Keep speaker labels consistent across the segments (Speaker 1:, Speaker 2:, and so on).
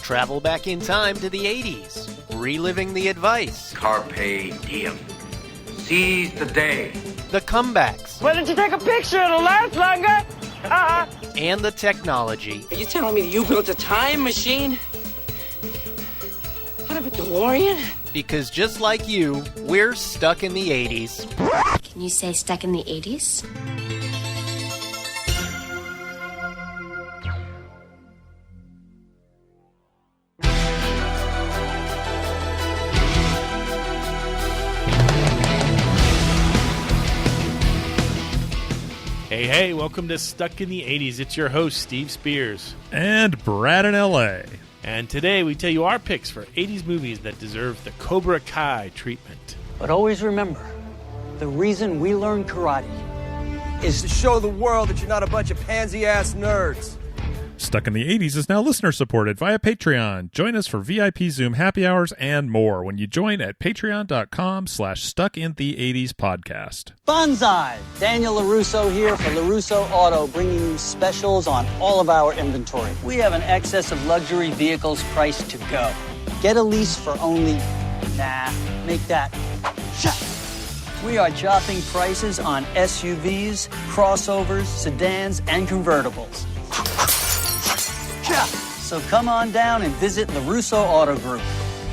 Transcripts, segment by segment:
Speaker 1: Travel back in time to the 80s, reliving the advice,
Speaker 2: Carpe diem. Seize the day.
Speaker 1: the comebacks,
Speaker 3: Why don't you take a picture? It'll last longer.
Speaker 1: and the technology.
Speaker 4: Are you telling me that you built a time machine? Out of a DeLorean?
Speaker 1: Because just like you, we're stuck in the 80s.
Speaker 5: Can you say stuck in the 80s?
Speaker 6: Hey, welcome to Stuck in the 80s. It's your host, Steve Spears.
Speaker 7: And Brad in L.A.
Speaker 6: And today we tell you our picks for 80s movies that deserve the Cobra Kai treatment.
Speaker 8: But always remember, the reason we learn karate
Speaker 9: is to show the world that you're not a bunch of pansy-ass nerds.
Speaker 7: Stuck in the 80s is now listener-supported via Patreon. Join us for VIP Zoom happy hours and more when you join at patreon.com/stuckintheeighties-podcast.
Speaker 8: Banzai! Daniel LaRusso here for LaRusso Auto, bringing you specials on all of our inventory. We have an excess of luxury vehicles priced to go. Get a lease for only, make that, We are dropping prices on SUVs, crossovers, sedans, and convertibles. So come on down and visit LaRusso Auto Group.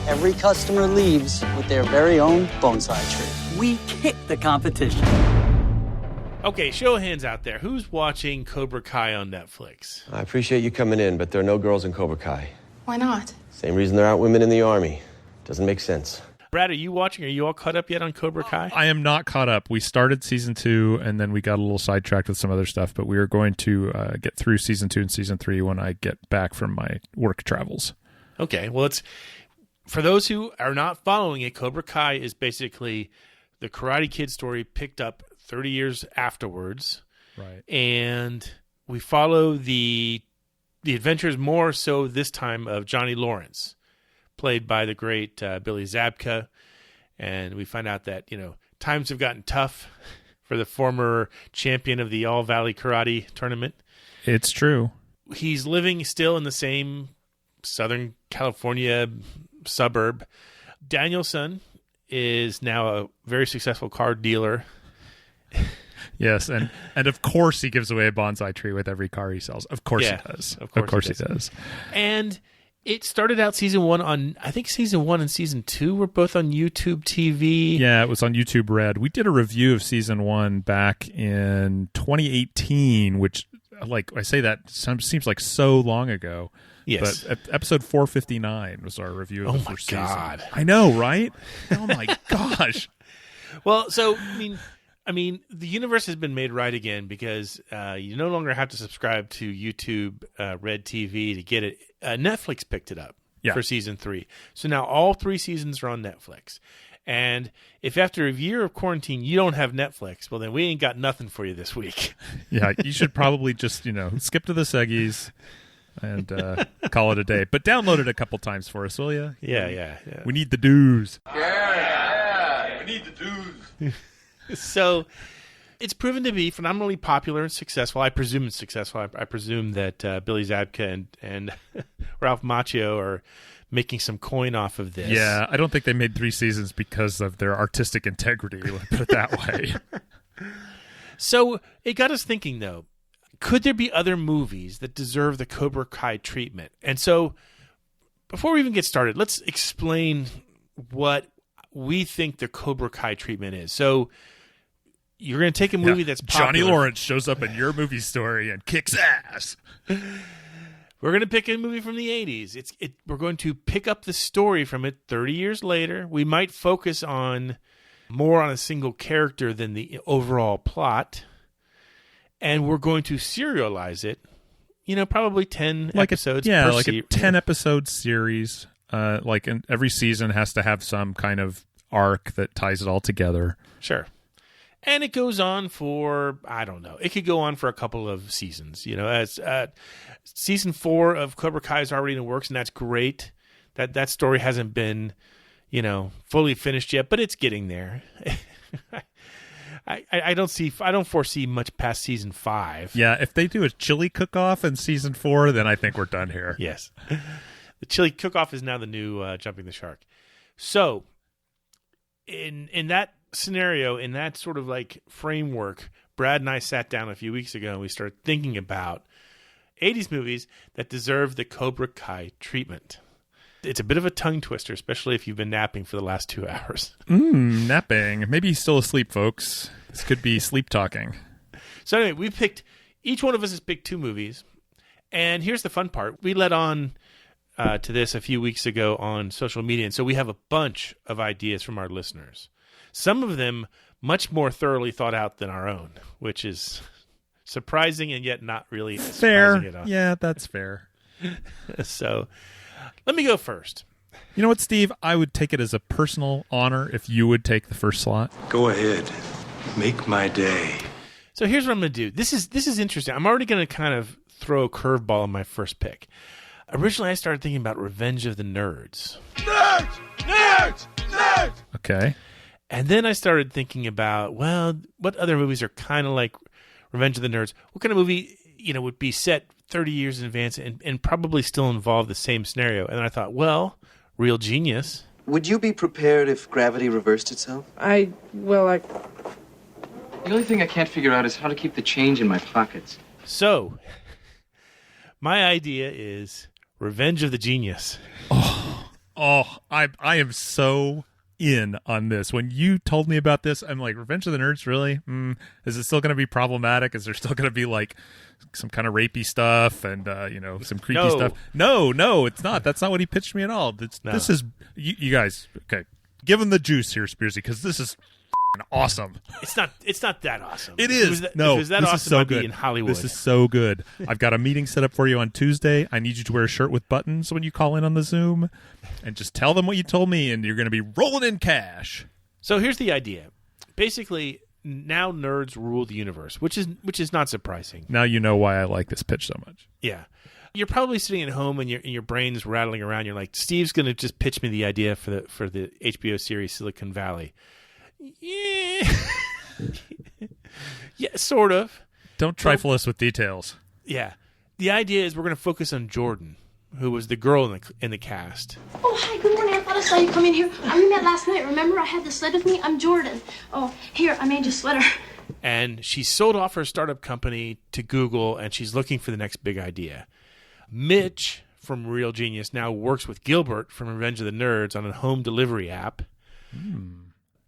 Speaker 8: Every customer leaves with their very own bonsai tree. We kick the competition.
Speaker 6: Okay, show of hands out there. Who's watching Cobra Kai on Netflix?
Speaker 9: I appreciate you coming in, but there are no girls in Cobra Kai.
Speaker 5: Why not?
Speaker 9: Same reason there aren't women in the Army. Doesn't make sense.
Speaker 6: Brad, are you watching? Are you all caught up yet on Cobra Kai?
Speaker 7: I am not caught up. We started season 2, and then we got a little sidetracked with some other stuff, but we are going to get through season 2 and season 3 when I get back from my work travels.
Speaker 6: Okay, well, it's for those who are not following it, Cobra Kai is basically the Karate Kid story picked up 30 years afterwards.
Speaker 7: Right.
Speaker 6: And we follow the adventures more so this time of Johnny Lawrence, played by the great Billy Zabka. And we find out that, times have gotten tough for the former champion of the All Valley Karate Tournament.
Speaker 7: It's true.
Speaker 6: He's living still in the same Southern California suburb. Danielson is now a very successful car dealer.
Speaker 7: Yes, and of course he gives away a bonsai tree with every car he sells. Of course he does. Of course he does.
Speaker 6: And it started out season 1 on, I think season 1 and season 2 were both on YouTube TV.
Speaker 7: Yeah, it was on YouTube Red. We did a review of season 1 back in 2018, which, like I say, that seems like so long ago.
Speaker 6: Yes.
Speaker 7: But episode 459 was our review of the first season. Oh, my God.
Speaker 6: Season.
Speaker 7: I know, right? Oh, my gosh.
Speaker 6: Well, so, I mean, the universe has been made right again because you no longer have to subscribe to YouTube Red TV to get it. Netflix picked it up for season 3. So now all 3 seasons are on Netflix. And if after a year of quarantine you don't have Netflix, well, then we ain't got nothing for you this week.
Speaker 7: Yeah, you should probably just, skip to the Seggies and call it a day. But download it a couple times for us, will you?
Speaker 6: Yeah.
Speaker 7: We need the dues.
Speaker 2: Yeah. We need the dudes.
Speaker 6: So it's proven to be phenomenally popular and successful. I presume it's successful. I presume that Billy Zabka and Ralph Macchio are making some coin off of this.
Speaker 7: Yeah, I don't think they made 3 seasons because of their artistic integrity, let's put it that way.
Speaker 6: So it got us thinking, though, could there be other movies that deserve the Cobra Kai treatment? And so before we even get started, let's explain what we think the Cobra Kai treatment is. So you're going to take a movie that's popular.
Speaker 7: Johnny Lawrence shows up in your movie story and kicks ass.
Speaker 6: We're going to pick a movie from the 80s. We're going to pick up the story from it 30 years later. We might focus more on a single character than the overall plot. And we're going to serialize it, probably 10 episodes per
Speaker 7: like a 10-episode series. Every season has to have some kind of arc that ties it all together.
Speaker 6: Sure. And it goes on for, I don't know, it could go on for a couple of seasons. As season 4 of Cobra Kai is already in the works, and that's great. That story hasn't been, fully finished yet, but it's getting there. I don't foresee much past season 5.
Speaker 7: Yeah, if they do a chili cook-off in season 4, then I think we're done here.
Speaker 6: Yes. The chili cook-off is now the new jumping the shark. So, in that scenario, in that sort of like framework, Brad and I sat down a few weeks ago and we started thinking about 80s movies that deserve the Cobra Kai treatment. It's a bit of a tongue twister, especially if you've been napping for the last 2 hours.
Speaker 7: Napping. Maybe he's still asleep, folks. This could be sleep talking.
Speaker 6: So anyway, each one of us has picked 2 movies. And here's the fun part. We let on to this a few weeks ago on social media. And so we have a bunch of ideas from our listeners. Some of them much more thoroughly thought out than our own, which is surprising and yet not really
Speaker 7: fair.
Speaker 6: Surprising at all.
Speaker 7: Yeah, that's fair.
Speaker 6: So let me go first.
Speaker 7: You know what, Steve? I would take it as a personal honor if you would take the first slot.
Speaker 10: Go ahead. Make my day.
Speaker 6: So here's what I'm going to do. This is interesting. I'm already going to kind of throw a curveball on my first pick. Originally, I started thinking about Revenge of the Nerds.
Speaker 10: Nerds! Nerds! Nerds!
Speaker 7: Okay.
Speaker 6: And then I started thinking about, well, what other movies are kind of like Revenge of the Nerds? What kind of movie, would be set 30 years in advance and probably still involve the same scenario? And I thought, well, Real Genius.
Speaker 11: Would you be prepared if gravity reversed itself?
Speaker 4: The
Speaker 12: only thing I can't figure out is how to keep the change in my pockets.
Speaker 6: So, my idea is Revenge of the Genius.
Speaker 7: I am so in on this. When you told me about this, I'm like, Revenge of the Nerds, really? Is it still going to be problematic? Is there still going to be like some kind of rapey stuff and some creepy stuff? No, it's not. That's not what he pitched me at all. This is you guys. Okay, give him the juice here, Spearsy, because this is awesome.
Speaker 6: It's not that awesome.
Speaker 7: It is.
Speaker 6: If it was that
Speaker 7: this
Speaker 6: awesome,
Speaker 7: is so
Speaker 6: I'd
Speaker 7: good.
Speaker 6: be in Hollywood.
Speaker 7: This is so good. I've got a meeting set up for you on Tuesday. I need you to wear a shirt with buttons when you call in on the Zoom, and just tell them what you told me, and you're going to be rolling in cash.
Speaker 6: So here's the idea. Basically, now nerds rule the universe, which is not surprising.
Speaker 7: Now you know why I like this pitch so much.
Speaker 6: Yeah. You're probably sitting at home and your brain's rattling around. You're like, Steve's going to just pitch me the idea for the HBO series Silicon Valley. Yeah. Yeah, sort of.
Speaker 7: Don't trifle us with details.
Speaker 6: Yeah. The idea is we're going to focus on Jordan, who was the girl in the cast.
Speaker 13: Oh, hi, good morning. I thought I saw you come in here. We met last night. Remember, I had the sled with me? I'm Jordan. Oh, here, I made you a sweater.
Speaker 6: And she sold off her startup company to Google, and she's looking for the next big idea. Mitch from Real Genius now works with Gilbert from Revenge of the Nerds on a home delivery app.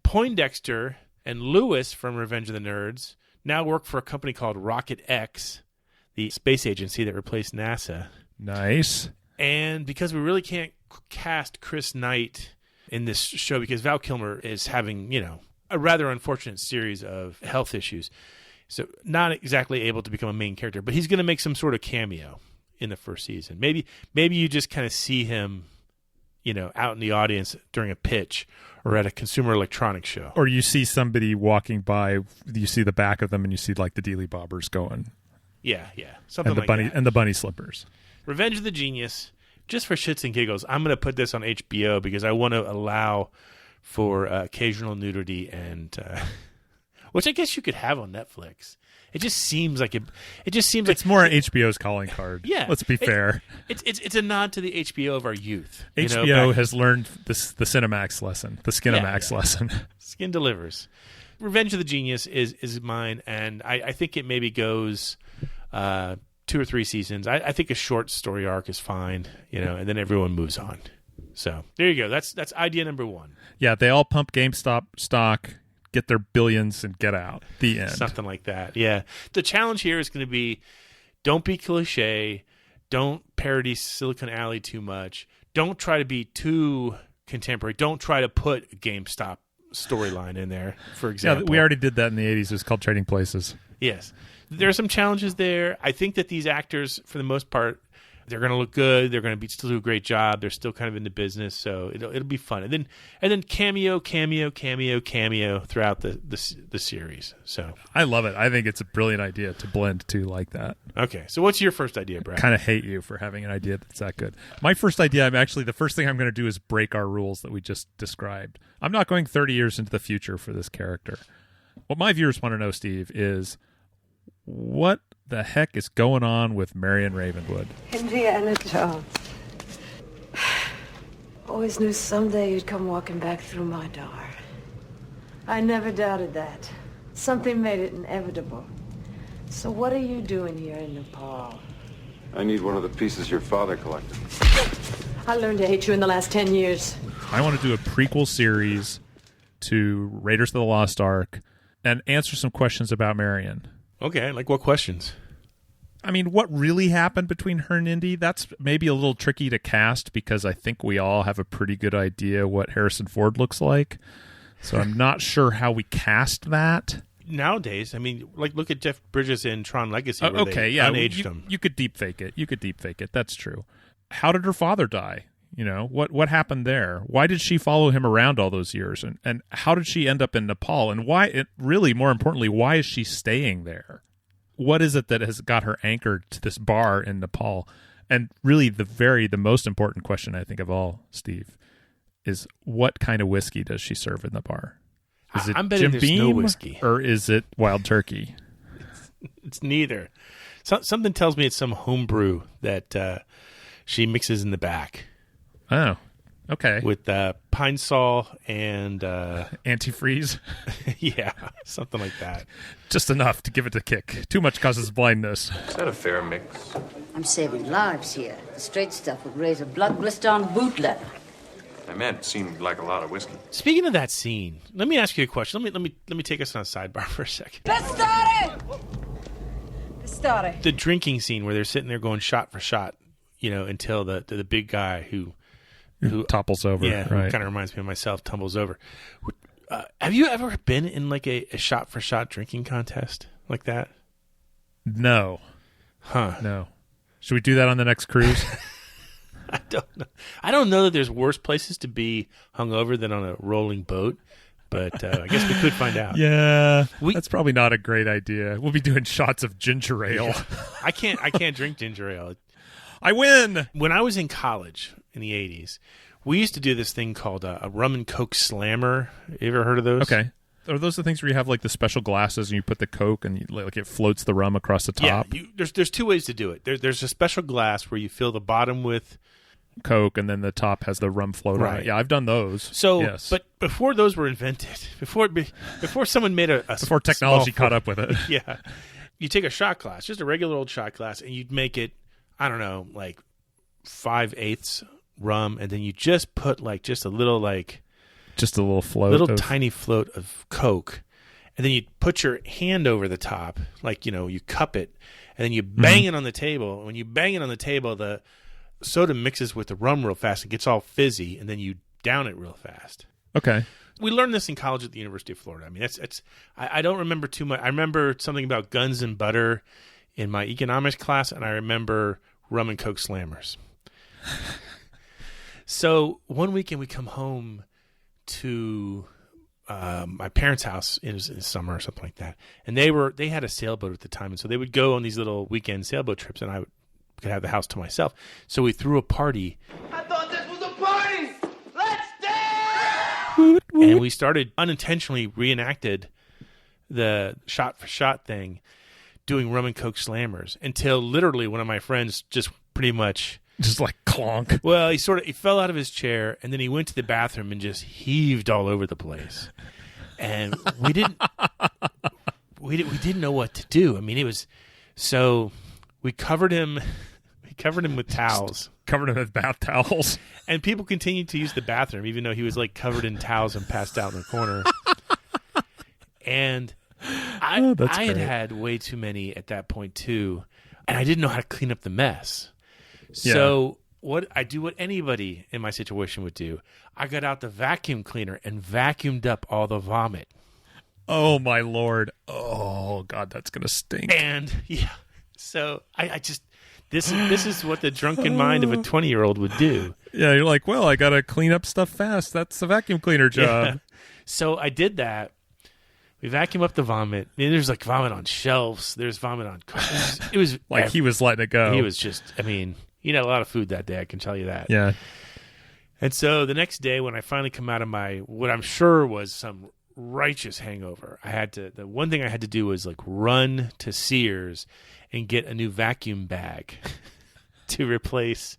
Speaker 6: Poindexter and Lewis from Revenge of the Nerds now work for a company called Rocket X, the space agency that replaced NASA.
Speaker 7: Nice.
Speaker 6: And because we really can't cast Chris Knight in this show because Val Kilmer is having, a rather unfortunate series of health issues, so not exactly able to become a main character, but he's going to make some sort of cameo in the first season. Maybe you just kind of see him, out in the audience during a pitch or at a consumer electronics show.
Speaker 7: Or you see somebody walking by, you see the back of them, and you see like the Dealey Bobbers going.
Speaker 6: Yeah, something
Speaker 7: and the
Speaker 6: like
Speaker 7: bunny
Speaker 6: that.
Speaker 7: And the bunny slippers.
Speaker 6: Revenge of the Genius, just for shits and giggles, I'm going to put this on HBO because I want to allow for occasional nudity and which I guess you could have on Netflix. It just seems like
Speaker 7: it's more HBO's calling card.
Speaker 6: Yeah,
Speaker 7: let's be fair.
Speaker 6: It's a nod to the HBO of our youth.
Speaker 7: HBO has learned the Cinemax lesson, the Skinamax lesson.
Speaker 6: Skin delivers. Revenge of the Genius is mine, and I think it maybe goes 2 or 3 seasons. I think a short story arc is fine, and then everyone moves on. So there you go. That's idea number 1.
Speaker 7: Yeah, they all pump GameStop stock, get their billions, and get out. The end.
Speaker 6: Something like that. Yeah. The challenge here is going to be, don't be cliche. Don't parody Silicon Alley too much. Don't try to be too contemporary. Don't try to put a GameStop storyline in there, for example.
Speaker 7: Yeah, we already did that in the 80s. It was called Trading Places.
Speaker 6: Yes. There are some challenges there. I think that these actors, for the most part, they're going to look good. They're going to still do a great job. They're still kind of in the business, so it'll be fun. And then cameo throughout the series. So
Speaker 7: I love it. I think it's a brilliant idea to blend two like that.
Speaker 6: Okay, so what's your first idea, Brad?
Speaker 7: I kind of hate you for having an idea that's that good. My first idea, the first thing I'm going to do is break our rules that we just described. I'm not going 30 years into the future for this character. What my viewers want to know, Steve, is what the heck is going on with Marion Ravenwood?
Speaker 14: Indiana Jones. Always knew someday you'd come walking back through my door. I never doubted that. Something made it inevitable. So what are you doing here in Nepal?
Speaker 10: I need one of the pieces your father collected.
Speaker 14: I learned to hate you in the last 10 years.
Speaker 7: I want to do a prequel series to Raiders of the Lost Ark and answer some questions about Marion.
Speaker 6: Okay, like what questions?
Speaker 7: I mean, what really happened between her and Indy? That's maybe a little tricky to cast because I think we all have a pretty good idea what Harrison Ford looks like. So I'm not sure how we cast that.
Speaker 6: Nowadays, I mean, like look at Jeff Bridges in Tron Legacy. Where
Speaker 7: Okay,
Speaker 6: they
Speaker 7: yeah,
Speaker 6: unaged him.
Speaker 7: You could deep fake it. That's true. How did her father die? You know, what happened there? Why did she follow him around all those years? And how did she end up in Nepal? And more importantly, why is she staying there? What is it that has got her anchored to this bar in Nepal? And really the most important question I think of all, Steve, is what kind of whiskey does she serve in the bar? Is it
Speaker 6: I'm betting
Speaker 7: Jim
Speaker 6: there's
Speaker 7: Beam
Speaker 6: no whiskey.
Speaker 7: Or is it Wild Turkey?
Speaker 6: It's neither. Something tells me it's some homebrew that she mixes in the back.
Speaker 7: Oh, okay.
Speaker 6: With pine sol and
Speaker 7: antifreeze.
Speaker 6: Yeah, something like that.
Speaker 7: Just enough to give it a kick. Too much causes blindness.
Speaker 10: Is that a fair mix?
Speaker 15: I'm saving lives here. The straight stuff would raise a blood blister on boot leather.
Speaker 10: I meant it seemed like a lot of whiskey.
Speaker 6: Speaking of that scene, let me ask you a question. Let me take us on a sidebar for a second. The drinking scene where they're sitting there going shot for shot, until the big guy who
Speaker 7: topples over.
Speaker 6: Yeah,
Speaker 7: right.
Speaker 6: Kind of reminds me of myself, tumbles over. Have you ever been in like a shot for shot drinking contest like that?
Speaker 7: No.
Speaker 6: Huh.
Speaker 7: No. Should we do that on the next cruise?
Speaker 6: I don't know. I don't know that there's worse places to be hungover than on a rolling boat, but I guess we could find out.
Speaker 7: Yeah, that's probably not a great idea. We'll be doing shots of ginger ale.
Speaker 6: Yeah. I can't drink ginger ale.
Speaker 7: I win.
Speaker 6: When I was in college in the 80s, we used to do this thing called a rum and Coke slammer. You ever heard of those?
Speaker 7: Okay. Are those the things where you have like the special glasses and you put the Coke and it floats the rum across the top?
Speaker 6: Yeah, there's two ways to do it. There's a special glass where you fill the bottom with
Speaker 7: Coke and then the top has the rum float on it. Yeah, I've done those.
Speaker 6: So,
Speaker 7: yes.
Speaker 6: But before those were invented, before someone made
Speaker 7: before technology caught up with it,
Speaker 6: yeah, you take a shot glass, just a regular old shot glass, and you'd make it, I don't know, like 5/8 rum, and then you just put just a little float, tiny float of Coke, and then you put your hand over the top, you cup it, and then you bang it on the table. When you bang it on the table, the soda mixes with the rum real fast. It gets all fizzy, and then you down it real fast.
Speaker 7: Okay.
Speaker 6: We learned this in college at the University of Florida. I mean, I don't remember too much. I remember something about guns and butter in my economics class, and I remember rum and Coke slammers. So one weekend we come home to my parents' house in summer or something like that, and they had a sailboat at the time, and so they would go on these little weekend sailboat trips, and I could have the house to myself. So we threw a party.
Speaker 10: I thought this was a party! Let's dance!
Speaker 6: And we started unintentionally reenacted the shot for shot thing, doing rum and Coke slammers, until literally one of my friends just pretty much
Speaker 7: just like clonk.
Speaker 6: Well, he fell out of his chair, and then he went to the bathroom and just heaved all over the place. And we didn't know what to do. I mean, it was so we covered him with towels.
Speaker 7: Covered him with bath towels.
Speaker 6: And people continued to use the bathroom, even though he was covered in towels and passed out in the corner. And I had way too many at that point too, and I didn't know how to clean up the mess. So what anybody in my situation would do, I got out the vacuum cleaner and vacuumed up all the vomit.
Speaker 7: Oh my Lord! Oh God, that's gonna stink.
Speaker 6: And yeah, so I just this is what the drunken mind of a 20-year-old would do.
Speaker 7: Yeah, you're like, well, I gotta clean up stuff fast. That's a vacuum cleaner job.
Speaker 6: Yeah. So I did that. We vacuum up the vomit. I mean, there's vomit on shelves. There's vomit on. It was
Speaker 7: he was letting it go.
Speaker 6: He was just. I mean, he had a lot of food that day. I can tell you that.
Speaker 7: Yeah.
Speaker 6: And so the next day, when I finally come out of what I'm sure was some righteous hangover, the one thing I had to do was run to Sears and get a new vacuum bag to replace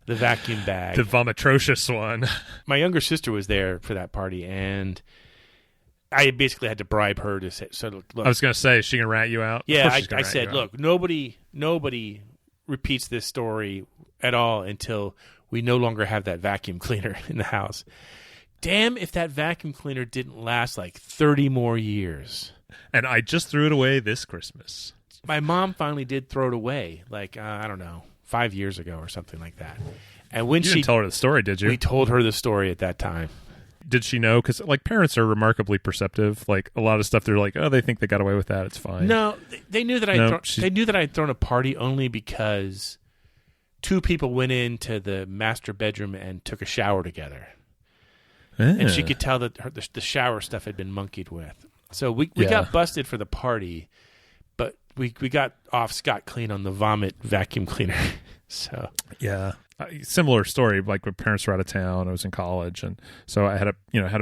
Speaker 6: the vacuum bag.
Speaker 7: The vomitrocious one.
Speaker 6: My younger sister was there for that party, and I basically had to bribe her to say, so look.
Speaker 7: I was going to say, is she going to rat you out?
Speaker 6: Yeah, I said, look, nobody repeats this story at all until we no longer have that vacuum cleaner in the house. Damn if that vacuum cleaner didn't last like 30 more years.
Speaker 7: And I just threw it away this Christmas.
Speaker 6: My mom finally did throw it away, like, I don't know, 5 years ago or something like that. And when
Speaker 7: you didn't tell her the story, did you?
Speaker 6: We told her the story at that time.
Speaker 7: Did she know? Because, like, parents are remarkably perceptive. Like, a lot of stuff, they're like, oh, they think they got away with that. It's fine.
Speaker 6: No, they knew that they knew that I'd thrown a party only because two people went into the master bedroom and took a shower together. And she could tell that the shower stuff had been monkeyed with. So we got busted for the party, but we got off scot-clean on the vomit vacuum cleaner. So
Speaker 7: yeah. Similar story, like when parents were out of town, I was in college, and so I had a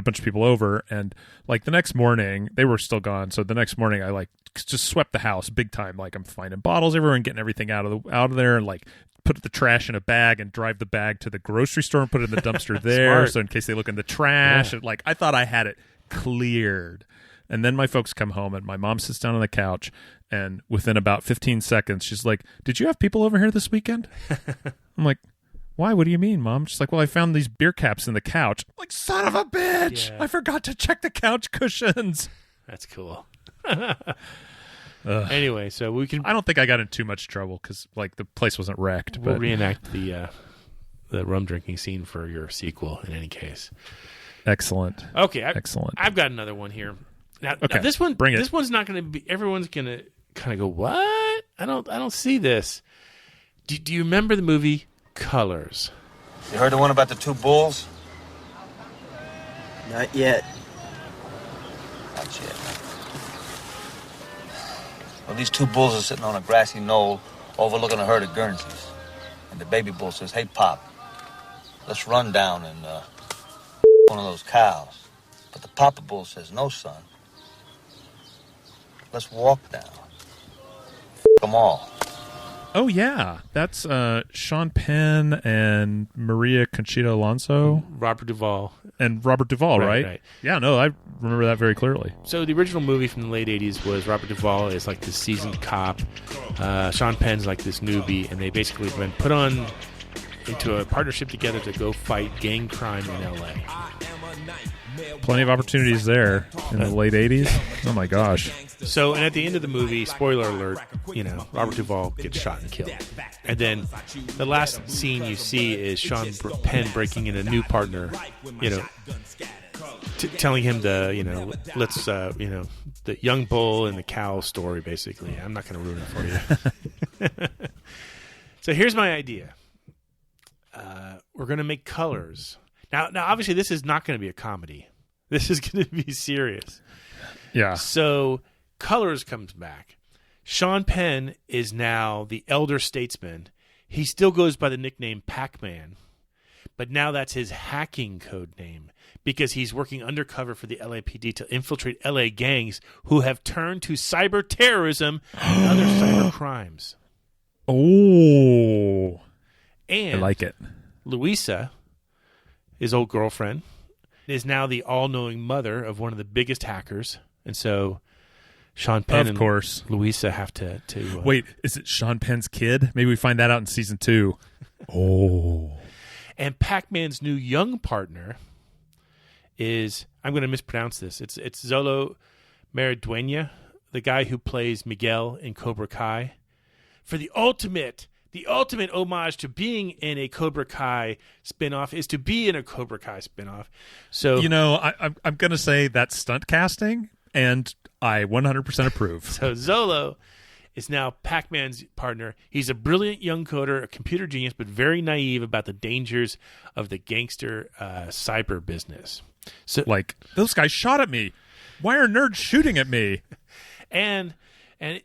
Speaker 7: bunch of people over, and like the next morning they were still gone. So the next morning I like just swept the house big time. Like I'm finding bottles everywhere and getting everything out of there, and like put the trash in a bag and drive the bag to the grocery store and put it in the dumpster there. So in case they look in the trash, and like I thought I had it cleared. And then my folks come home, and my mom sits down on the couch, and within about 15 seconds, she's like, "Did you have people over here this weekend?" I'm like, "Why? What do you mean, Mom?" She's like, "Well, I found these beer caps in the couch." I'm like, son of a bitch! Yeah. I forgot to check the couch cushions.
Speaker 6: That's cool. Anyway, so we can.
Speaker 7: I don't think I got in too much trouble because like the place wasn't wrecked.
Speaker 6: We'll
Speaker 7: but
Speaker 6: reenact the rum drinking scene for your sequel. In any case,
Speaker 7: excellent.
Speaker 6: Okay,
Speaker 7: excellent.
Speaker 6: I've got another one here. Now this one's not going to be. Everyone's going to kind of go, "What? I don't see this." Do you remember the movie Colors?
Speaker 16: You heard the one about the two bulls?
Speaker 11: Not yet.
Speaker 16: Not yet. Well, these two bulls are sitting on a grassy knoll overlooking a herd of Guernseys. And the baby bull says, "Hey, Pop, let's run down and one of those cows." But the papa bull says, "No, son. Let's walk down. Them all."
Speaker 7: Oh, yeah. That's Sean Penn and Maria Conchita Alonso.
Speaker 6: Robert Duvall.
Speaker 7: And Robert Duvall, right? Yeah, no, I remember that very clearly.
Speaker 6: So the original movie from the late 80s was Robert Duvall is like this seasoned cop. Sean Penn's like this newbie, and they basically have been put on into a partnership together to go fight gang crime in L.A.
Speaker 7: Plenty of opportunities there in the late 80s. Oh, my gosh.
Speaker 6: So, and at the end of the movie, spoiler alert, Robert Duvall gets shot and killed. And then the last scene you see is Sean Penn breaking in a new partner, telling him the young bull and the cow story, basically. I'm not going to ruin it for you. So here's my idea. We're going to make Colors. Now, obviously, this is not going to be a comedy. This is going to be serious.
Speaker 7: Yeah.
Speaker 6: So Colors comes back. Sean Penn is now the elder statesman. He still goes by the nickname Pac-Man, but now that's his hacking code name because he's working undercover for the LAPD to infiltrate LA gangs who have turned to cyber terrorism and other cyber crimes.
Speaker 7: Oh.
Speaker 6: And
Speaker 7: I like it.
Speaker 6: Louisa, his old girlfriend, is now the all-knowing mother of one of the biggest hackers. And so Sean Penn and Louisa have to
Speaker 7: wait, is it Sean Penn's kid? Maybe we find that out in season 2. Oh.
Speaker 6: And Pac-Man's new young partner is, I'm going to mispronounce this, it's Zolo Maridueña, the guy who plays Miguel in Cobra Kai. For the ultimate homage to being in a Cobra Kai spinoff is to be in a Cobra Kai spinoff. So
Speaker 7: I'm going to say that's stunt casting, and I 100% approve.
Speaker 6: So Zolo is now Pac-Man's partner. He's a brilliant young coder, a computer genius, but very naive about the dangers of the gangster cyber business. So,
Speaker 7: like, those guys shot at me. Why are nerds shooting at me?
Speaker 6: And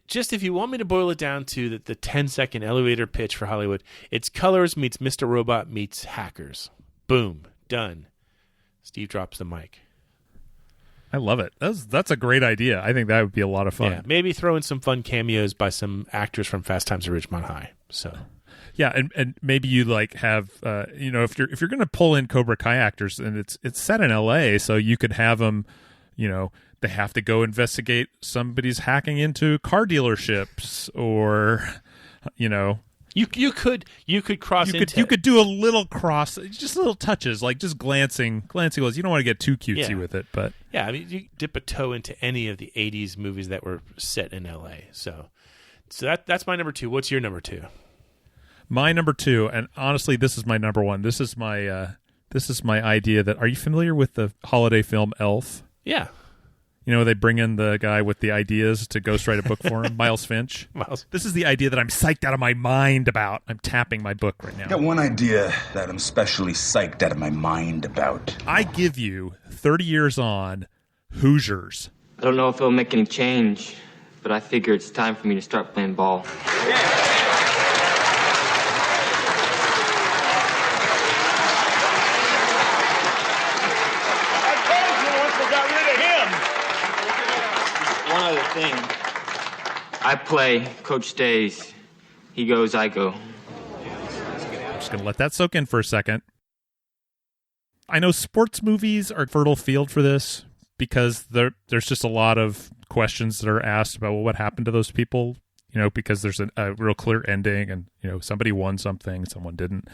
Speaker 6: just if you want me to boil it down to the 10-second elevator pitch for Hollywood, it's Colors meets Mr. Robot meets Hackers. Boom. Done. Steve drops the mic.
Speaker 7: I love it. That's a great idea. I think that would be a lot of fun.
Speaker 6: Yeah, maybe throw in some fun cameos by some actors from Fast Times at Ridgemont High. So
Speaker 7: Yeah, and maybe you like have if you're going to pull in Cobra Kai actors, and it's set in L.A., so you could have them, they have to go investigate somebody's hacking into car dealerships, or
Speaker 6: you could cross into
Speaker 7: you could do a little cross, just little touches, like just glancing goals. You don't want to get too cutesy with it, but
Speaker 6: yeah, I mean, you dip a toe into any of the '80s movies that were set in L.A. So that's my number 2. What's your number 2?
Speaker 7: My number 2, and honestly, this is my number 1. This is my idea that. Are you familiar with the holiday film Elf?
Speaker 6: Yeah.
Speaker 7: They bring in the guy with the ideas to ghostwrite a book for him, Miles Finch. This is the idea that I'm psyched out of my mind about. I'm tapping my book right now.
Speaker 17: Got one idea that I'm especially psyched out of my mind about.
Speaker 7: I give you 30 years on Hoosiers.
Speaker 12: I don't know if it'll make any change, but I figure it's time for me to start playing ball. One other thing. I play, Coach stays. He goes, I go.
Speaker 7: I'm just going to let that soak in for a second. I know sports movies are fertile field for this because there's just a lot of questions that are asked about what happened to those people, because there's a real clear ending and, somebody won something, someone didn't.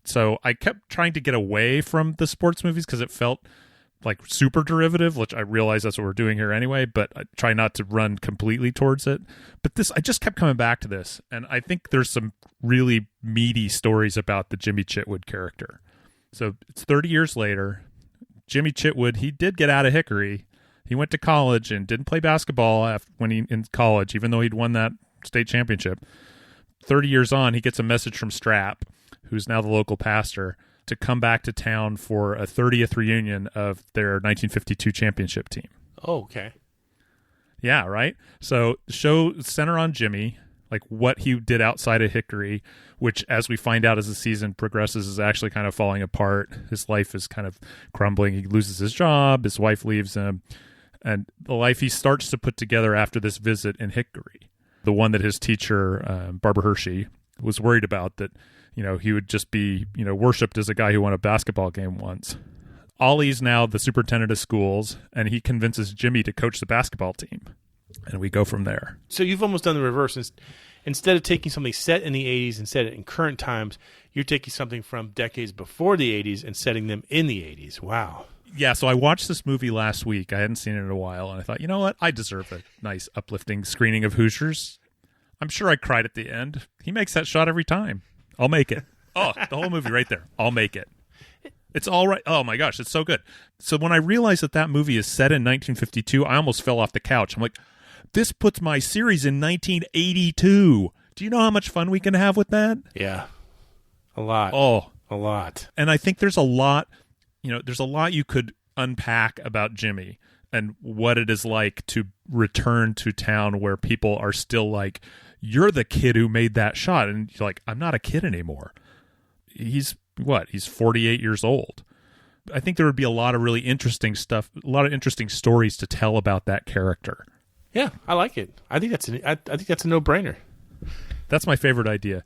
Speaker 7: So I kept trying to get away from the sports movies because it felt like super derivative, which I realize that's what we're doing here anyway, but I try not to run completely towards it. But I just kept coming back to this, and I think there's some really meaty stories about the Jimmy Chitwood character. So it's 30 years later. Jimmy Chitwood, he did get out of Hickory. He went to college and didn't play basketball in college, even though he'd won that state championship. 30 years on, he gets a message from Strap, who's now the local pastor, to come back to town for a 30th reunion of their 1952 championship team.
Speaker 6: Oh, okay.
Speaker 7: Yeah, right? So the show center on Jimmy, like what he did outside of Hickory, which as we find out as the season progresses is actually kind of falling apart. His life is kind of crumbling. He loses his job. His wife leaves him. And the life he starts to put together after this visit in Hickory, the one that his teacher, Barbara Hershey, was worried about, that he would just be, worshipped as a guy who won a basketball game once. Ollie's now the superintendent of schools, and he convinces Jimmy to coach the basketball team. And we go from there.
Speaker 6: So you've almost done the reverse. Instead of taking something set in the 80s and set it in current times, you're taking something from decades before the 80s and setting them in the 80s. Wow.
Speaker 7: Yeah, so I watched this movie last week. I hadn't seen it in a while, and I thought, you know what? I deserve a nice, uplifting screening of Hoosiers. I'm sure I cried at the end. He makes that shot every time. I'll make it. Oh, the whole movie right there. I'll make it. It's all right. Oh, my gosh, it's so good. So when I realized that movie is set in 1952, I almost fell off the couch. I'm like, this puts my series in 1982. Do you know how much fun we can have with that?
Speaker 6: Yeah. A lot.
Speaker 7: Oh.
Speaker 6: A lot.
Speaker 7: And I think there's a lot, there's a lot you could unpack about Jimmy and what it is like to return to town where people are still like, you're the kid who made that shot. And you're like, I'm not a kid anymore. He's 48 years old. I think there would be a lot of really interesting stuff, a lot of interesting stories to tell about that character.
Speaker 6: Yeah, I like it. I think that's a no-brainer.
Speaker 7: That's my favorite idea.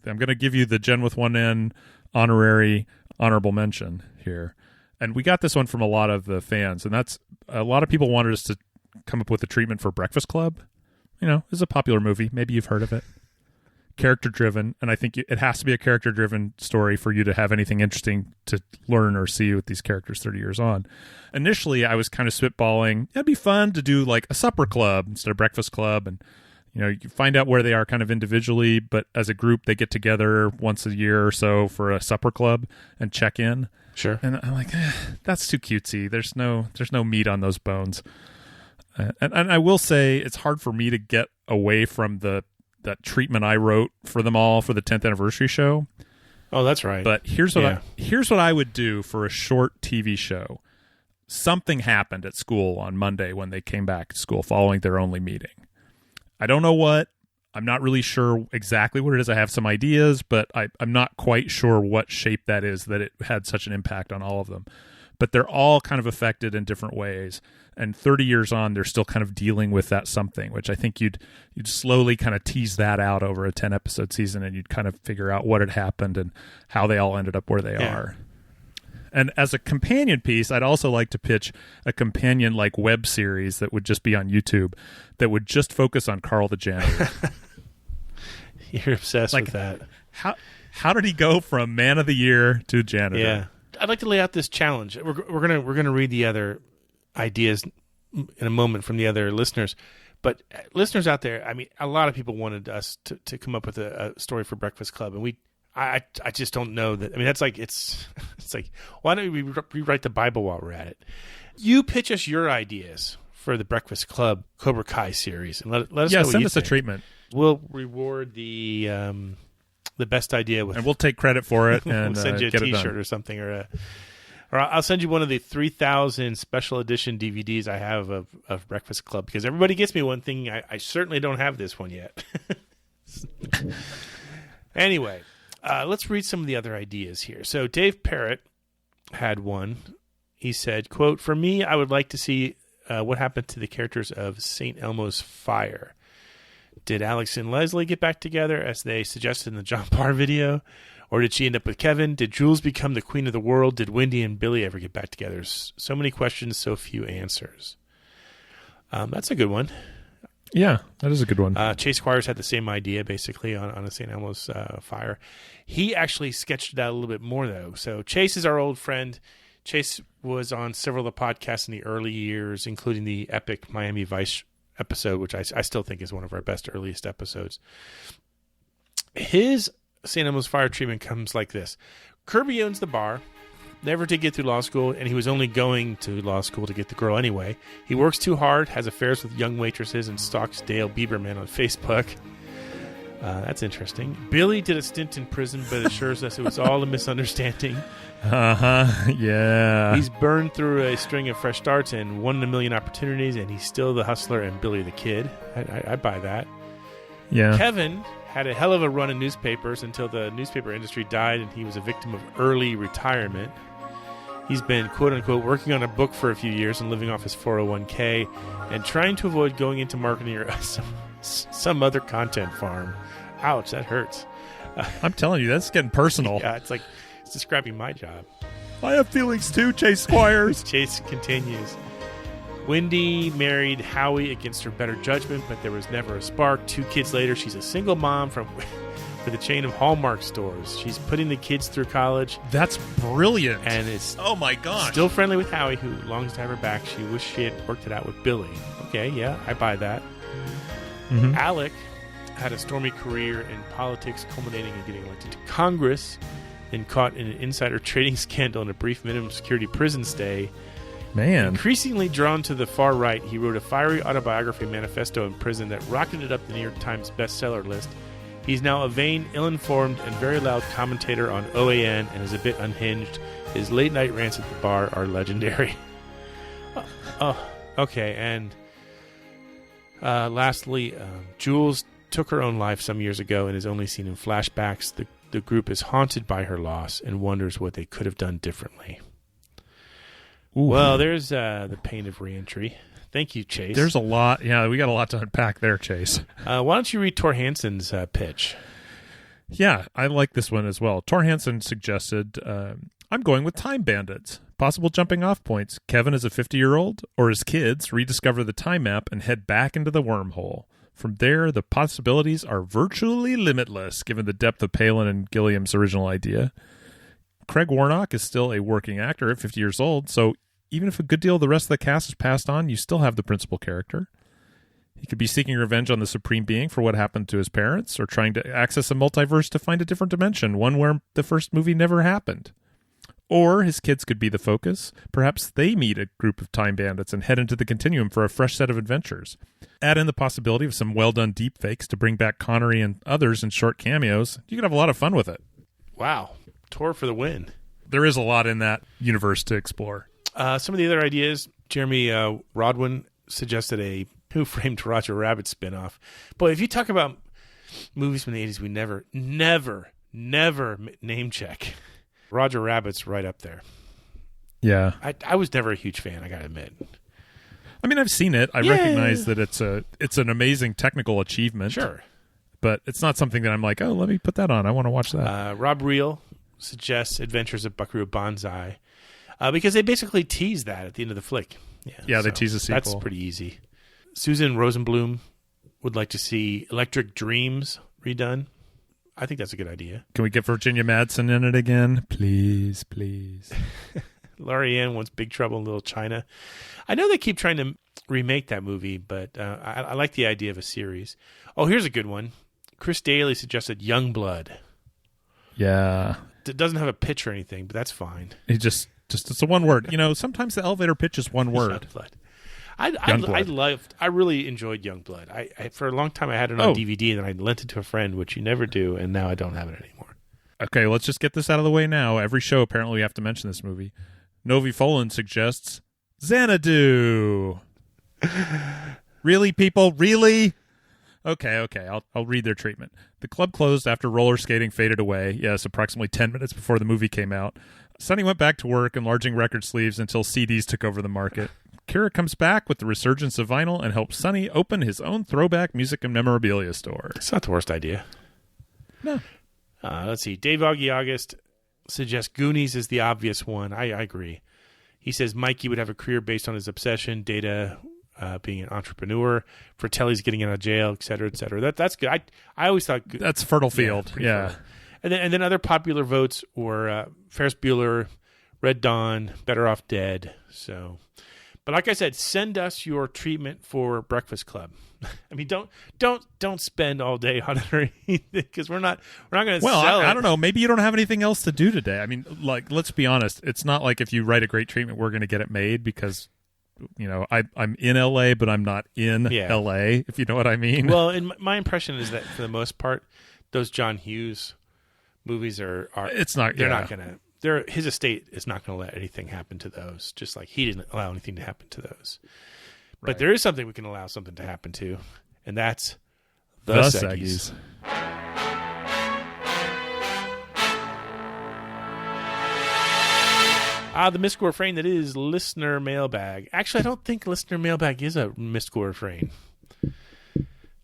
Speaker 7: I'm going to give you the Jen with one N honorable mention here. And we got this one from a lot of the fans, and that's a lot of people wanted us to come up with a treatment for Breakfast Club. It's a popular movie. Maybe you've heard of it. Character-driven, and I think it has to be a character-driven story for you to have anything interesting to learn or see with these characters 30 years on. Initially, I was kind of spitballing, it'd be fun to do like a supper club instead of Breakfast Club, and you find out where they are kind of individually, but as a group, they get together once a year or so for a supper club and check in.
Speaker 6: Sure.
Speaker 7: And I'm like, that's too cutesy. There's no meat on those bones. And I will say it's hard for me to get away from that treatment I wrote for them all for the 10th anniversary show.
Speaker 6: Oh, that's right.
Speaker 7: But here's what I would do for a short TV show. Something happened at school on Monday when they came back to school following their only meeting. I don't know what. I'm not really sure exactly what it is. I have some ideas, but I'm not quite sure what shape that is, that it had such an impact on all of them. but they're all kind of affected in different ways. And 30 years on, they're still kind of dealing with that something, which I think you'd slowly kind of tease that out over a 10-episode season, and you'd kind of figure out what had happened and how they all ended up where they are. And as a companion piece, I'd also like to pitch a companion like web series that would just be on YouTube that would just focus on Carl the janitor.
Speaker 6: You're obsessed with that.
Speaker 7: How did he go from man of the year to janitor?
Speaker 6: Yeah, I'd like to lay out this challenge. We're gonna read the other ideas in a moment from the other listeners, but listeners out there, I mean, a lot of people wanted us to come up with a story for Breakfast Club, and I just don't know that. I mean, that's like it's like, why don't we rewrite the Bible while we're at it? You pitch us your ideas for the Breakfast Club Cobra Kai series, and let us know what
Speaker 7: send
Speaker 6: you
Speaker 7: us
Speaker 6: think.
Speaker 7: a treatment.
Speaker 6: We'll reward the best idea with,
Speaker 7: and we'll take credit for it, and
Speaker 6: we'll send you a
Speaker 7: get
Speaker 6: T-shirt or something, or I'll send you one of the 3,000 special edition DVDs I have of Breakfast Club, because everybody gets me one thing. I certainly don't have this one yet. Anyway, let's read some of the other ideas here. So Dave Parrott had one. He said, quote, "For me, I would like to see what happened to the characters of St. Elmo's Fire. Did Alex and Leslie get back together as they suggested in the John Parr video? Or did she end up with Kevin? Did Jules become the queen of the world? Did Wendy and Billy ever get back together? So many questions, so few answers." That's a good one.
Speaker 7: Yeah, that is a good one.
Speaker 6: Chase Squires had the same idea, basically, on a St. Elmo's Fire. He actually sketched it out a little bit more, though. So Chase is our old friend. Chase was on several of the podcasts in the early years, including the epic Miami Vice episode, which I still think is one of our best earliest episodes. His St. Elmo's Fire treatment comes like this. Kirby owns the bar, never did get through law school, and he was only going to law school to get the girl anyway. He works too hard, has affairs with young waitresses, and stalks Dale Bieberman on Facebook. That's interesting. Billy did a stint in prison, but assures us it was all a misunderstanding.
Speaker 7: Yeah.
Speaker 6: He's burned through a string of fresh starts and 1 in a million opportunities, and he's still the hustler and Billy the kid. I buy that.
Speaker 7: Yeah.
Speaker 6: Kevin had a hell of a run in newspapers until the newspaper industry died and he was a victim of early retirement. He's been, quote-unquote, working on a book for a few years and living off his 401k and trying to avoid going into marketing or some other content farm. Ouch, that hurts.
Speaker 7: I'm telling you, that's getting personal.
Speaker 6: Yeah, it's like it's describing my job.
Speaker 7: I have feelings too, Chase Squires.
Speaker 6: Chase continues. Wendy married Howie against her better judgment, but there was never a spark. 2 kids later, she's a single mom with a chain of Hallmark stores. She's putting the kids through college.
Speaker 7: That's brilliant.
Speaker 6: And is
Speaker 7: oh my gosh,
Speaker 6: still friendly with Howie, who longs to have her back. She wished she had worked it out with Billy. Okay, yeah, I buy that.
Speaker 7: Mm-hmm.
Speaker 6: Alec had a stormy career in politics, culminating in getting elected to Congress, and caught in an insider trading scandal and a brief minimum security prison stay.
Speaker 7: Man.
Speaker 6: Increasingly drawn to the far right, he wrote a fiery autobiography manifesto in prison that rocketed up the New York Times bestseller list. He's now a vain, ill-informed, and very loud commentator on OAN and is a bit unhinged. His late-night rants at the bar are legendary. Okay, and lastly, Jules took her own life some years ago and is only seen in flashbacks. The group is haunted by her loss and wonders what they could have done differently. Ooh. Well, there's the pain of reentry. Thank you, Chase.
Speaker 7: There's a lot. Yeah, we got a lot to unpack there, Chase.
Speaker 6: Why don't you read Tor Hansen's pitch?
Speaker 7: Yeah, I like this one as well. Tor Hansen suggested, I'm going with Time Bandits. Possible jumping off points. Kevin is a 50-year-old, or his kids rediscover the time map and head back into the wormhole. From there, the possibilities are virtually limitless, given the depth of Palin and Gilliam's original idea. Craig Warnock is still a working actor at 50 years old, so even if a good deal of the rest of the cast is passed on, you still have the principal character. He could be seeking revenge on the Supreme Being for what happened to his parents, or trying to access a multiverse to find a different dimension, one where the first movie never happened. Or his kids could be the focus. Perhaps they meet a group of time bandits and head into the continuum for a fresh set of adventures. Add in the possibility of some well-done deepfakes to bring back Connery and others in short cameos. You could have a lot of fun with it.
Speaker 6: Wow. Tor for the win.
Speaker 7: There is a lot in that universe to explore.
Speaker 6: Some of the other ideas, Jeremy Rodwin suggested a Who Framed Roger Rabbit spinoff. Boy, if you talk about movies from the 80s we never name check, Roger Rabbit's right up there.
Speaker 7: Yeah.
Speaker 6: I was never a huge fan, I gotta admit.
Speaker 7: I mean, I've seen it. I recognize that it's an amazing technical achievement.
Speaker 6: Sure.
Speaker 7: But it's not something that I'm like, oh, let me put that on. I want to watch that.
Speaker 6: Rob Reel suggests Adventures of Buckaroo Banzai because they basically tease that at the end of the flick.
Speaker 7: Yeah, they tease a sequel.
Speaker 6: That's pretty easy. Susan Rosenblum would like to see Electric Dreams redone. I think that's a good idea.
Speaker 7: Can we get Virginia Madsen in it again? Please, please.
Speaker 6: Laurie Ann wants Big Trouble in Little China. I know they keep trying to remake that movie, but I like the idea of a series. Oh, here's a good one. Chris Daly suggested Youngblood.
Speaker 7: Yeah.
Speaker 6: It doesn't have a pitch or anything, but that's fine.
Speaker 7: It just it's a one word. You know, sometimes the elevator pitch is one word.
Speaker 6: Youngblood. I really enjoyed Youngblood. I for a long time I had it on DVD, and then I lent it to a friend, which you never do, and now I don't have it anymore.
Speaker 7: Okay, let's just get this out of the way now. Every show, apparently, we have to mention this movie. Novi Folan suggests Xanadu. Really, people? Really? Okay. I'll read their treatment. The club closed after roller skating faded away. Yes, approximately 10 minutes before the movie came out. Sonny went back to work enlarging record sleeves until CDs took over the market. Kira comes back with the resurgence of vinyl and helps Sonny open his own throwback music and memorabilia store.
Speaker 6: It's not the worst idea.
Speaker 7: No.
Speaker 6: Let's see. Dave Augie August suggests Goonies is the obvious one. I agree. He says Mikey would have a career based on his obsession, Data being an entrepreneur, Fratelli's getting out of jail, et cetera, et cetera. That's good. I always thought
Speaker 7: that's fertile field. Yeah.
Speaker 6: And then other popular votes were Ferris Bueller, Red Dawn, Better Off Dead. So, but like I said, send us your treatment for Breakfast Club. I mean, don't spend all day on it or anything, because we're not going to sell it.
Speaker 7: I don't know. Maybe you don't have anything else to do today. I mean, like, let's be honest. It's not like if you write a great treatment, we're going to get it made, because, you know, I'm in LA, but I'm not in LA, if you know what I mean.
Speaker 6: Well, and my impression is that for the most part, those John Hughes movies are
Speaker 7: it's not.
Speaker 6: They're not going to. His estate is not going to let anything happen to those, just like he didn't allow anything to happen to those. Right. But there is something we can allow something to happen to, and that's the Seggies. The mystical refrain that is listener mailbag. Actually, I don't think listener mailbag is a mystical refrain.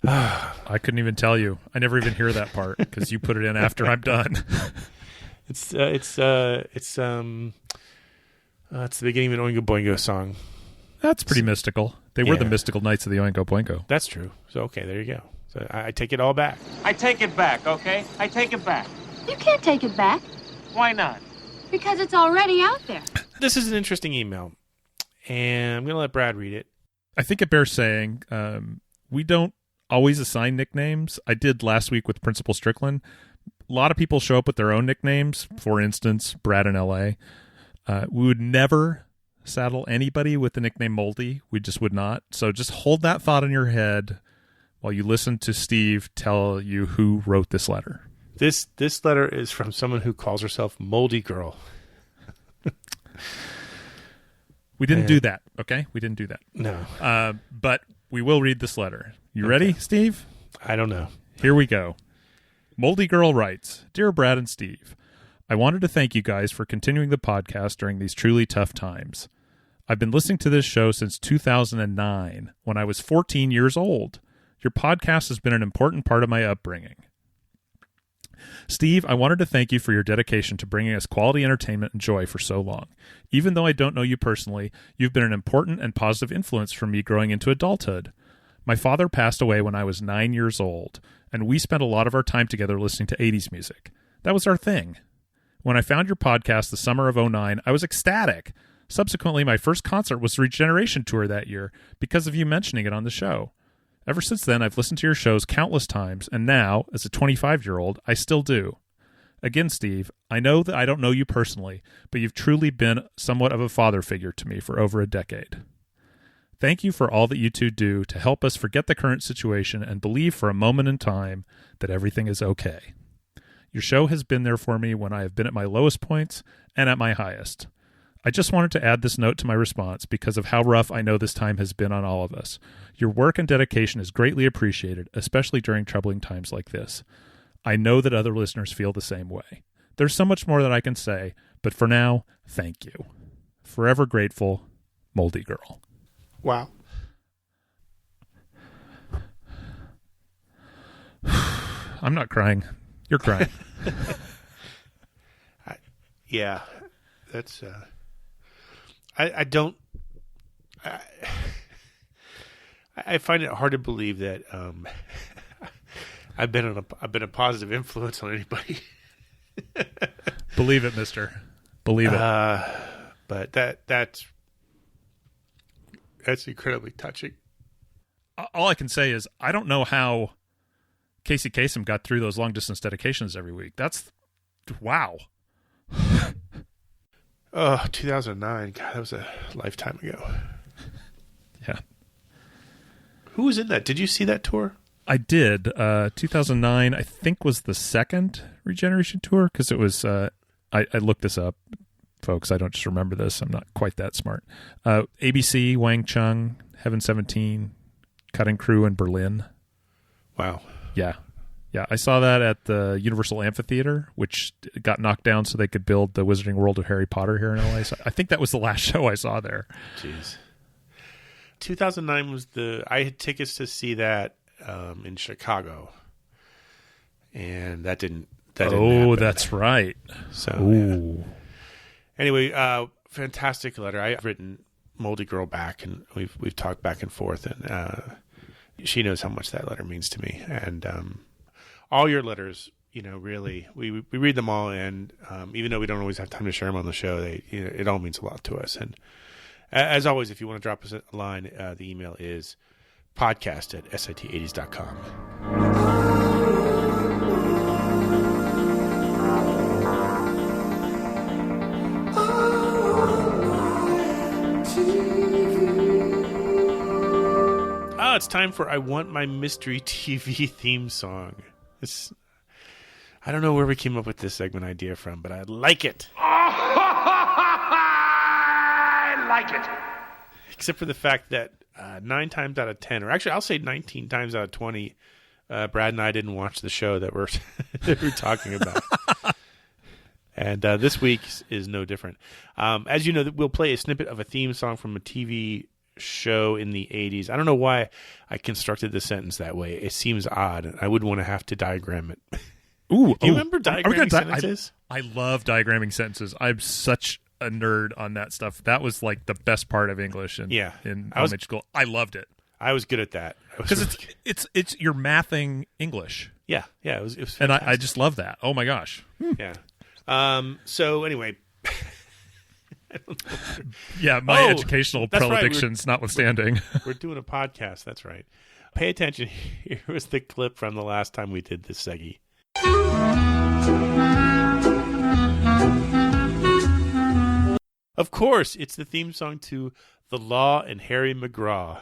Speaker 7: I couldn't even tell you. I never even hear that part because you put it in after I'm done.
Speaker 6: It's the beginning of an Oingo Boingo song.
Speaker 7: That's pretty mystical. They were the mystical knights of the Oingo Boingo.
Speaker 6: That's true. So, okay, there you go. So I take it all back.
Speaker 12: I take it back, okay? I take it back.
Speaker 13: You can't take it back.
Speaker 12: Why not?
Speaker 13: Because it's already out there.
Speaker 6: This is an interesting email, and I'm going to let Brad read it.
Speaker 7: I think it bears saying we don't always assign nicknames. I did last week with Principal Strickland. A lot of people show up with their own nicknames. For instance, Brad in L.A. We would never saddle anybody with the nickname Moldy. We just would not. So just hold that thought in your head while you listen to Steve tell you who wrote this letter.
Speaker 6: This letter is from someone who calls herself Moldy Girl.
Speaker 7: We didn't do that, okay? We didn't do that.
Speaker 6: No.
Speaker 7: But we will read this letter. You ready, Steve?
Speaker 6: I don't know.
Speaker 7: Here we go. Moldy Girl writes, Dear Brad and Steve, I wanted to thank you guys for continuing the podcast during these truly tough times. I've been listening to this show since 2009, when I was 14 years old. Your podcast has been an important part of my upbringing. Steve, I wanted to thank you for your dedication to bringing us quality entertainment and joy for so long. Even though I don't know you personally, you've been an important and positive influence for me growing into adulthood. My father passed away when I was 9 years old, and we spent a lot of our time together listening to 80s music. That was our thing. When I found your podcast the summer of 2009, I was ecstatic. Subsequently, my first concert was the Regeneration Tour that year because of you mentioning it on the show. Ever since then, I've listened to your shows countless times, and now, as a 25-year-old, I still do. Again, Steve, I know that I don't know you personally, but you've truly been somewhat of a father figure to me for over a decade. Thank you for all that you two do to help us forget the current situation and believe for a moment in time that everything is okay. Your show has been there for me when I have been at my lowest points and at my highest. I just wanted to add this note to my response because of how rough I know this time has been on all of us. Your work and dedication is greatly appreciated, especially during troubling times like this. I know that other listeners feel the same way. There's so much more that I can say, but for now, thank you. Forever grateful, Moldy Girl.
Speaker 6: Wow.
Speaker 7: I'm not crying. You're crying.
Speaker 6: Yeah, that's. I don't. I find it hard to believe that I've been a positive influence on anybody.
Speaker 7: Believe it, mister. Believe it.
Speaker 6: But that's incredibly touching.
Speaker 7: All I can say is I don't know how Casey Kasem got through those long distance dedications every week. That's wow.
Speaker 6: Oh, 2009. God, that was a lifetime ago.
Speaker 7: Yeah.
Speaker 6: Who was in that? Did you see that tour?
Speaker 7: I did. 2009, I think, was the second Regeneration tour because it was. I looked this up, folks. I don't just remember this. I'm not quite that smart. ABC, Wang Chung, Heaven 17, Cutting Crew in Berlin.
Speaker 6: Wow.
Speaker 7: Yeah. Yeah, I saw that at the Universal Amphitheater, which got knocked down so they could build the Wizarding World of Harry Potter here in LA. So I think that was the last show I saw there.
Speaker 6: Jeez. 2009 was I had tickets to see that in Chicago, and that didn't happen.
Speaker 7: That's right.
Speaker 6: So yeah. Anyway, fantastic letter. I've written Moldy Girl back, and we've talked back and forth, and she knows how much that letter means to me, and all your letters, really, we read them all, and even though we don't always have time to share them on the show, it all means a lot to us. And as always, if you want to drop us a line, the email is podcast@sit80s.com. Oh, it's time for I Want My Mystery TV theme song. I don't know where we came up with this segment idea from, but I like it.
Speaker 2: I like it.
Speaker 6: Except for the fact that 9 times out of 10, or actually I'll say 19 times out of 20, Brad and I didn't watch the show that we're talking about. And this week is no different. As you know, we'll play a snippet of a theme song from a TV show in the 80s. I don't know why I constructed the sentence that way. It seems odd. I wouldn't want to have to diagram it.
Speaker 7: Ooh,
Speaker 6: do you remember diagramming sentences?
Speaker 7: I love diagramming sentences. I'm such a nerd on that stuff. That was like the best part of English in elementary school. I loved it.
Speaker 6: I was good at that
Speaker 7: because it's you're mathing English.
Speaker 6: Yeah, it was
Speaker 7: and I just love that. Oh my gosh.
Speaker 6: Yeah. So anyway.
Speaker 7: Yeah, my educational predictions notwithstanding.
Speaker 6: We're doing a podcast. That's right. Pay attention. Here was the clip from the last time we did this seggy. Of course, it's the theme song to The Law and Harry McGraw.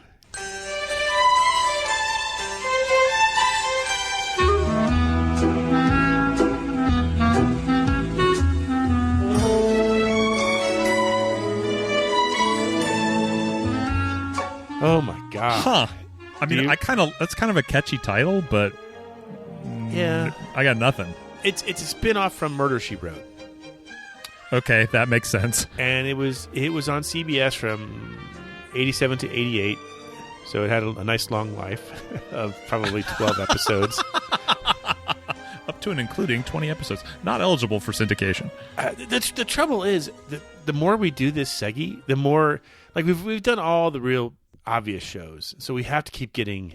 Speaker 6: Oh my god.
Speaker 7: Huh. I mean, that's kind of a catchy title, but
Speaker 6: yeah,
Speaker 7: I got nothing.
Speaker 6: It's a spin-off from Murder, She Wrote.
Speaker 7: Okay, that makes sense.
Speaker 6: And it was on CBS from 87 to 88. So it had a nice long life of probably 12 episodes.
Speaker 7: Up to and including 20 episodes. Not eligible for syndication.
Speaker 6: The trouble is the more we do this seggy, the more like we've done all the real obvious shows, so we have to keep getting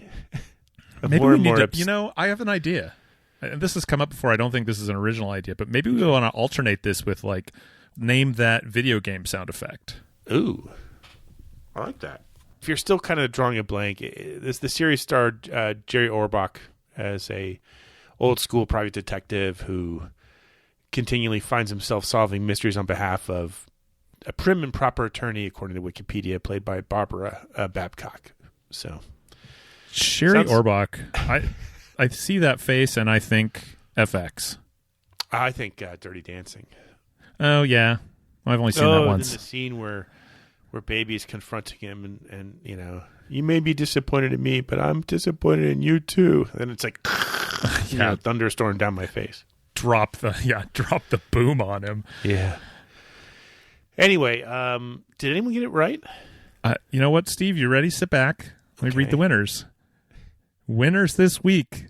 Speaker 7: maybe
Speaker 6: more
Speaker 7: we
Speaker 6: and
Speaker 7: need
Speaker 6: more.
Speaker 7: To, I have an idea, and this has come up before. I don't think this is an original idea, but maybe we want to alternate this with like name that video game sound effect.
Speaker 6: Ooh, I like that. If you're still kind of drawing a blank, the series starred Jerry Orbach as a old school private detective who continually finds himself solving mysteries on behalf of a prim and proper attorney, according to Wikipedia, played by Barbara Babcock. So,
Speaker 7: Sherry Orbach, I see that face and I think FX.
Speaker 6: I think Dirty Dancing.
Speaker 7: Oh yeah, I've only seen that once.
Speaker 6: In the scene where Baby's confronting him and you may be disappointed in me, but I'm disappointed in you too. And then it's like thunderstorm down my face.
Speaker 7: Drop the boom on him.
Speaker 6: Yeah. Anyway, did anyone get it right?
Speaker 7: You know what, Steve? You ready? Sit back. Let me read the winners. Winners this week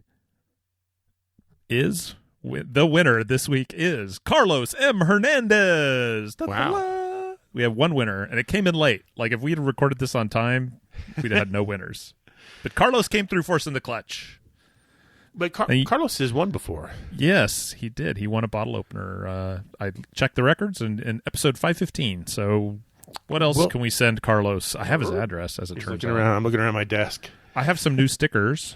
Speaker 7: is... The winner this week is Carlos M. Hernandez.
Speaker 6: Wow.
Speaker 7: We have one winner, and it came in late. Like, if we had recorded this on time, we'd have had no winners. But Carlos came through for us in the clutch.
Speaker 6: But Carlos has won before.
Speaker 7: Yes, he did. He won a bottle opener. I checked the records in episode 515. So what else can we send Carlos? I have his address, as it turns out.
Speaker 6: I'm looking around my desk.
Speaker 7: I have some new stickers.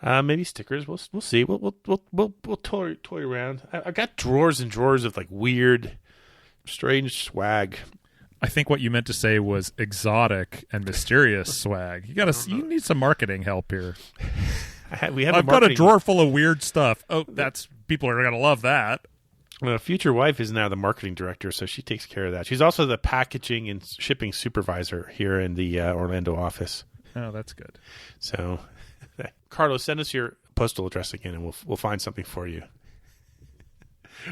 Speaker 6: Maybe stickers. We'll see. We'll toy around. I've got drawers and drawers of like weird, strange swag.
Speaker 7: I think what you meant to say was exotic and mysterious swag. You need some marketing help here. I've got a drawer full of weird stuff. Oh, people are going to love that.
Speaker 6: Future wife is now the marketing director, so she takes care of that. She's also the packaging and shipping supervisor here in the Orlando office.
Speaker 7: Oh, that's good.
Speaker 6: So, Carlos, send us your postal address again, and we'll find something for you.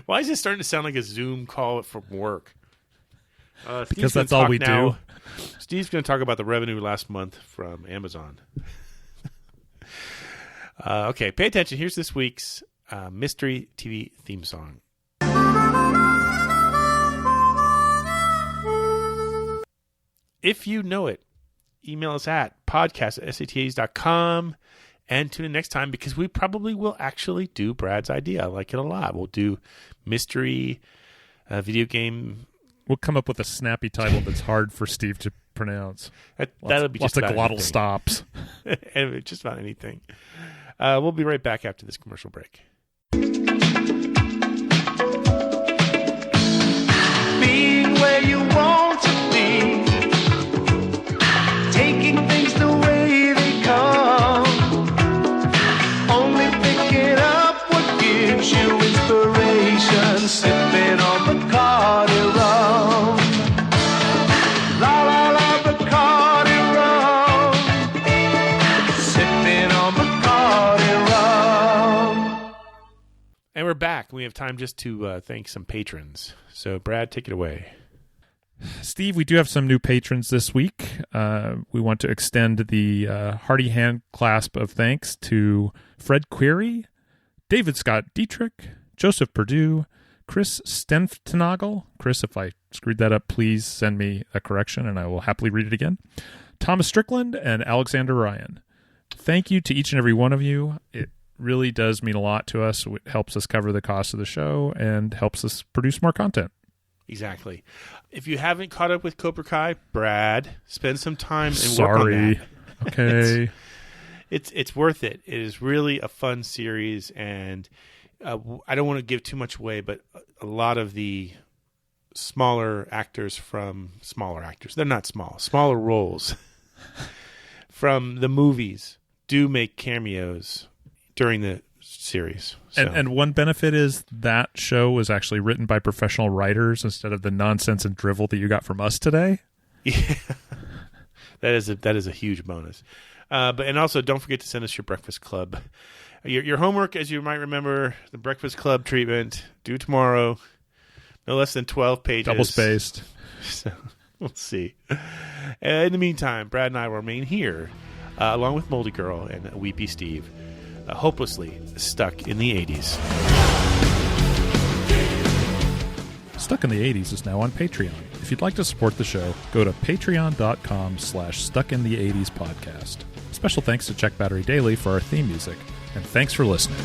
Speaker 6: Why is it starting to sound like a Zoom call from work?
Speaker 7: Because that's all we do.
Speaker 6: Steve's going to talk about the revenue last month from Amazon. Okay, pay attention. Here's this week's mystery TV theme song. If you know it, email us at podcast@satas.com and tune in next time because we probably will actually do Brad's idea. I like it a lot. We'll do mystery video game.
Speaker 7: We'll come up with a snappy title that's hard for Steve to pronounce.
Speaker 6: That'll be just
Speaker 7: lots of glottal
Speaker 6: anything.
Speaker 7: stops.
Speaker 6: And just about anything. We'll be right back after this commercial break.
Speaker 18: Being where you want to be, taking things the way they come, only picking up what gives you inspiration, sipping on Bacardi rum. La la la Bacardi rum, sipping on Bacardi rum.
Speaker 6: And we're back. We have time just to thank some patrons. So, Brad, take it away.
Speaker 7: Steve, we do have some new patrons this week. We want to extend the hearty hand clasp of thanks to Fred Query, David Scott Dietrich, Joseph Perdue, Chris Stenftenagel. Chris, if I screwed that up, please send me a correction and I will happily read it again. Thomas Strickland and Alexander Ryan. Thank you to each and every one of you. It really does mean a lot to us. It helps us cover the cost of the show and helps us produce more content.
Speaker 6: Exactly. If you haven't caught up with Cobra Kai, Brad, spend some time and work on that.
Speaker 7: Okay.
Speaker 6: It's worth it. It is really a fun series, and I don't want to give too much away, but a lot of the smaller actors, they're not small, smaller roles from the movies do make cameos during the series. So.
Speaker 7: And one benefit is that show was actually written by professional writers instead of the nonsense and drivel that you got from us today.
Speaker 6: Yeah, that is a huge bonus. And also don't forget to send us your Breakfast Club. Your homework, as you might remember, the Breakfast Club treatment due tomorrow. No less than 12 pages.
Speaker 7: Double spaced.
Speaker 6: So we'll see. In the meantime, Brad and I will remain here, along with Moldy Girl and Weepy Steve. Hopelessly stuck in the 80s.
Speaker 7: Stuck in the 80s is now on Patreon. If you'd like to support the show, go to patreon.com/stuckintheeighties podcast. Special thanks to Check Battery Daily for our theme music, and thanks for listening.